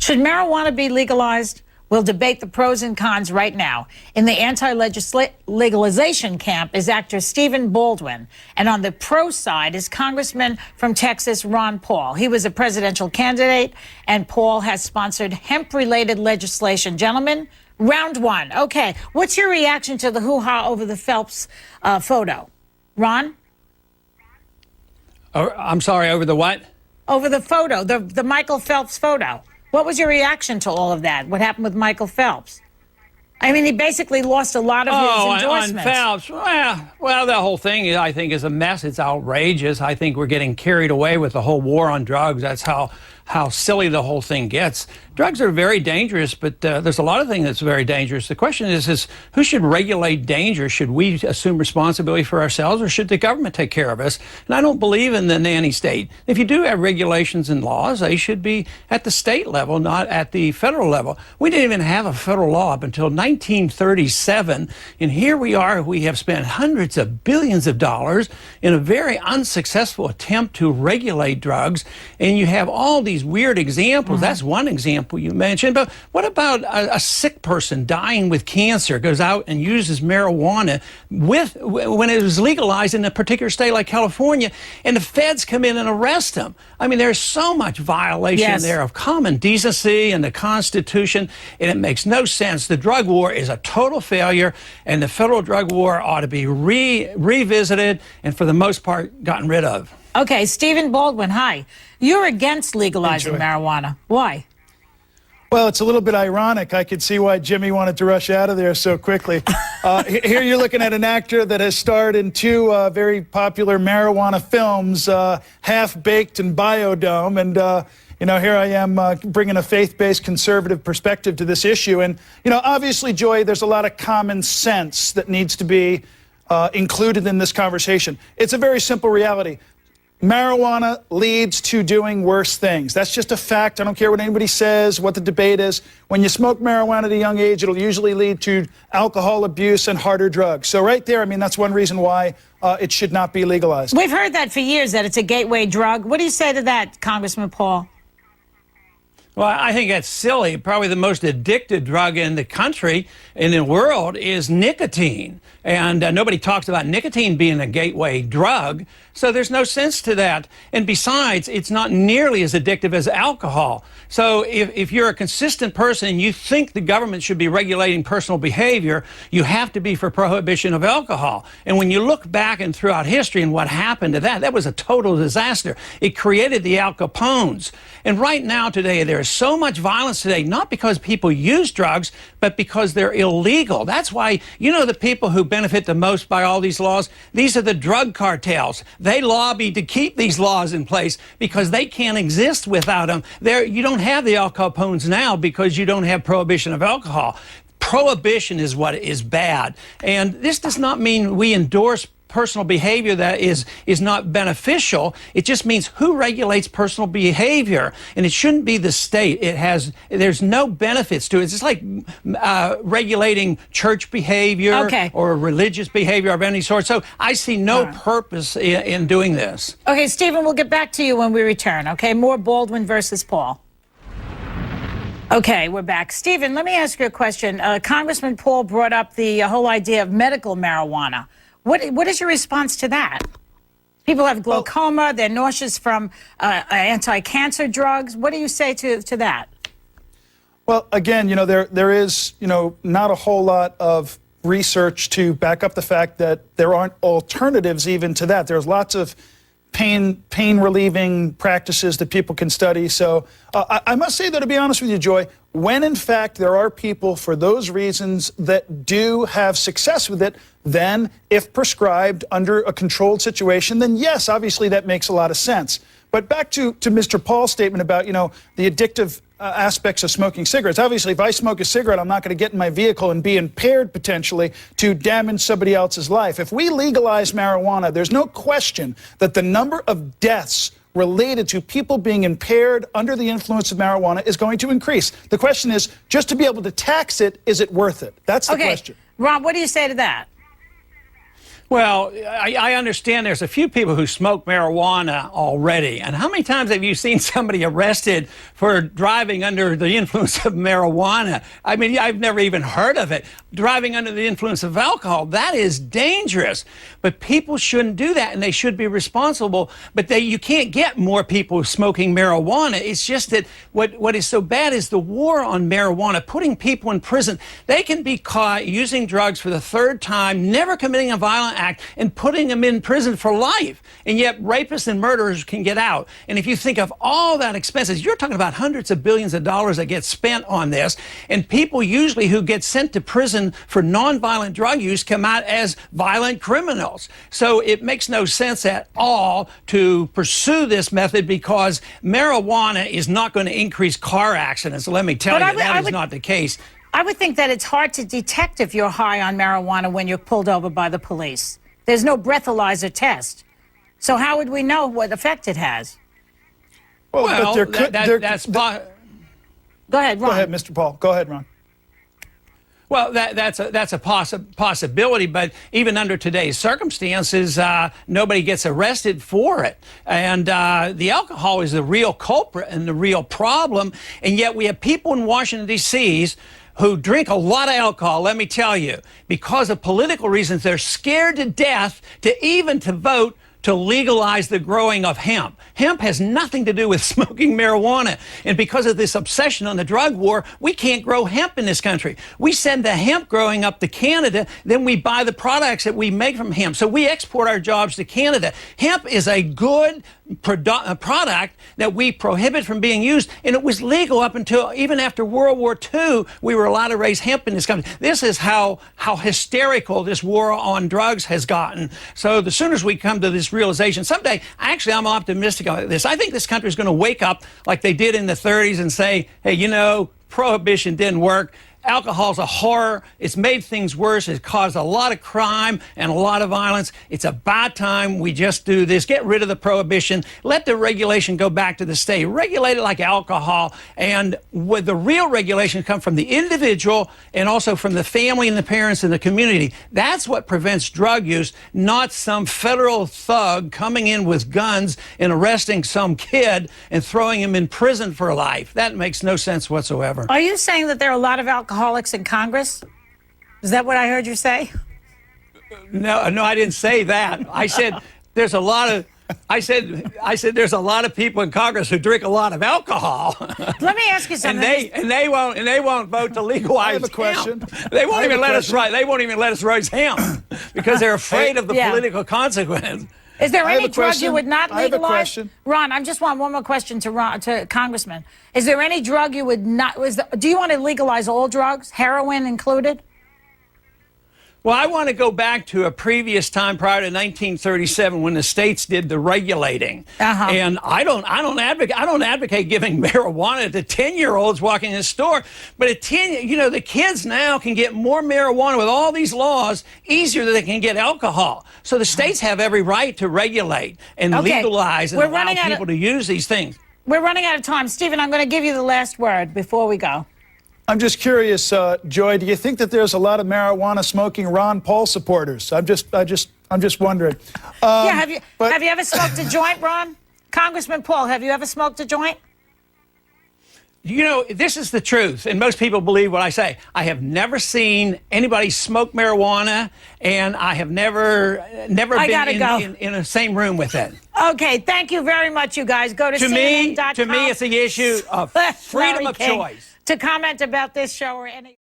Should marijuana be legalized? We'll debate the pros and cons right now. In the anti-legalization camp is actor Stephen Baldwin. And on the pro side is Congressman from Texas, Ron Paul. He was a presidential candidate, and Paul has sponsored hemp-related legislation. Gentlemen, round one. Okay, what's your reaction to the hoo-ha over the Phelps photo? Ron? Oh, I'm sorry, over the what? Over the photo, the Michael Phelps photo. What was your reaction to all of that? What happened with Michael Phelps? I mean, he basically lost a lot of his endorsements. On Phelps, well, the whole thing, I think, is a mess. It's outrageous. I think we're getting carried away with the whole war on drugs. That's how silly the whole thing gets. Drugs are very dangerous, but there's a lot of things that's very dangerous. The question is who should regulate danger? Should we assume responsibility for ourselves, or should the government take care of us? And I don't believe in the nanny state. If you do have regulations and laws, they should be at the state level, not at the federal level. We didn't even have a federal law up until 1937, and here we are. We have spent hundreds of billions of dollars in a very unsuccessful attempt to regulate drugs, and you have all these weird examples. That's one example you mentioned, but what about a sick person dying with cancer, goes out and uses marijuana when it was legalized in a particular state like California, and the feds come in and arrest them? I mean, there's so much violation there of common decency and the Constitution, and it makes no sense. The drug war is a total failure, and the federal drug war ought to be revisited and, for the most part, gotten rid of. Okay, Stephen Baldwin, hi. You're against legalizing marijuana. Why? Well, it's a little bit ironic. I could see why Jimmy wanted to rush out of there so quickly. Here you're looking at an actor that has starred in two very popular marijuana films, Half-Baked and Biodome. And, you know, here I am bringing a faith-based conservative perspective to this issue. And, you know, obviously, Joy, there's a lot of common sense that needs to be included in this conversation. It's a very simple reality. Marijuana leads to doing worse things. That's just a fact. I don't care what anybody says, what the debate is. When you smoke marijuana at a young age, it'll usually lead to alcohol abuse and harder drugs. So right there, I mean, that's one reason why it should not be legalized. We've heard that for years, that it's a gateway drug. What do you say to that, Congressman Paul? Well, I think that's silly. Probably the most addictive drug in the country, in the world, is nicotine. And nobody talks about nicotine being a gateway drug, so there's no sense to that. And besides, it's not nearly as addictive as alcohol. So if you're a consistent person and you think the government should be regulating personal behavior, you have to be for prohibition of alcohol. And when you look back and throughout history and what happened to that was a total disaster. It created the Al Capones. And right now today, there's so much violence today, not because people use drugs, but because they're illegal. That's why, you know, the people who benefit the most by all these laws, these are the drug cartels. They lobby to keep these laws in place because they can't exist without them. You don't have the Al Capones now because you don't have prohibition of alcohol. Prohibition is what is bad. And this does not mean we endorse personal behavior that is not beneficial. It just means who regulates personal behavior, and it shouldn't be the state. There's no benefits to it. It's just like regulating church behavior or religious behavior of any sort. So I see no purpose in doing this. Okay, Stephen, we'll get back to you when we return. Okay, more Baldwin versus Paul. Okay, we're back. Stephen, let me ask you a question. Congressman Paul brought up the whole idea of medical marijuana. What is your response to that? People have glaucoma, they're nauseous from anti-cancer drugs. What do you say to that? Well, again, you know, there is, you know, not a whole lot of research to back up the fact that there aren't alternatives even to that. There's lots of pain relieving practices that people can study. So I must say, though, to be honest with you, Joy, when in fact there are people for those reasons that do have success with it, then if prescribed under a controlled situation, then yes, obviously that makes a lot of sense. But back to Mr. Paul's statement about, you know, the addictive aspects of smoking cigarettes. Obviously, if I smoke a cigarette, I'm not going to get in my vehicle and be impaired potentially to damage somebody else's life. If we legalize marijuana, there's no question that the number of deaths related to people being impaired under the influence of marijuana is going to increase. The question is, just to be able to tax it, is it worth it? That's the question. Rob, what do you say to that? Well, I understand there's a few people who smoke marijuana already. And how many times have you seen somebody arrested for driving under the influence of marijuana? I mean, I've never even heard of it. Driving under the influence of alcohol, that is dangerous. But people shouldn't do that, and they should be responsible. But you can't get more people smoking marijuana. It's just that what is so bad is the war on marijuana, putting people in prison. They can be caught using drugs for the third time, never committing a violent act, and putting them in prison for life. And yet rapists and murderers can get out. And if you think of all that expenses, you're talking about hundreds of billions of dollars that get spent on this. And people usually who get sent to prison for nonviolent drug use come out as violent criminals. So it makes no sense at all to pursue this method, because marijuana is not going to increase car accidents. Let me tell you, that is not the case. I would think that it's hard to detect if you're high on marijuana when you're pulled over by the police. There's no breathalyzer test. So how would we know what effect it has? Well, but Go ahead, Ron. Go ahead, Mr. Paul. Go ahead, Ron. Well, that's a possibility, but even under today's circumstances, nobody gets arrested for it. And the alcohol is the real culprit and the real problem. And yet we have people in Washington, D.C. who drink a lot of alcohol, let me tell you, because of political reasons. They're scared to death to vote to legalize the growing of hemp. Hemp has nothing to do with smoking marijuana. And because of this obsession on the drug war, we can't grow hemp in this country. We send the hemp growing up to Canada, then we buy the products that we make from hemp. So we export our jobs to Canada. Hemp is a good product that we prohibit from being used, and it was legal up until even after World War II. We were allowed to raise hemp in this country. This is how hysterical this war on drugs has gotten. So the sooner we come to this realization, someday, actually, I'm optimistic about this. I think this country is going to wake up like they did in the 30s and say, hey, you know, prohibition didn't work. Alcohol's a horror. It's made things worse. It's caused a lot of crime and a lot of violence. It's about time we just do this. Get rid of the prohibition. Let the regulation go back to the state. Regulate it like alcohol. And with the real regulation come from the individual and also from the family and the parents and the community. That's what prevents drug use, not some federal thug coming in with guns and arresting some kid and throwing him in prison for life. That makes no sense whatsoever. Are you saying that there are a lot of alcoholics in Congress? Is that what I heard you say? No, I didn't say that. I said there's a lot of. I said there's a lot of people in Congress who drink a lot of alcohol. Let me ask you something. and they won't vote to legalize. I have a question. Hemp. They won't even let us raise hemp because they're afraid of the political consequence. Is there any drug you would not legalize? I have a question. Ron, I just want one more question to Congressman. Is there any drug you would not? Do you want to legalize all drugs, heroin included? Well, I want to go back to a previous time prior to 1937 when the states did the regulating. And I don't advocate giving marijuana to 10-year-olds walking in the store, but at 10, you know, the kids now can get more marijuana with all these laws easier than they can get alcohol. So the states have every right to regulate and legalize and allow people to use these things. We're running out of time. Stephen, I'm going to give you the last word before we go. I'm just curious, Joy, do you think that there's a lot of marijuana smoking Ron Paul supporters? I'm just wondering. Have you ever smoked a joint, Ron? Congressman Paul, have you ever smoked a joint? You know, this is the truth, and most people believe what I say. I have never seen anybody smoke marijuana, and I have never been in the same room with it. Okay, thank you very much, you guys. Go to CNN.com. To me, it's the issue of freedom of choice. To comment about this show or any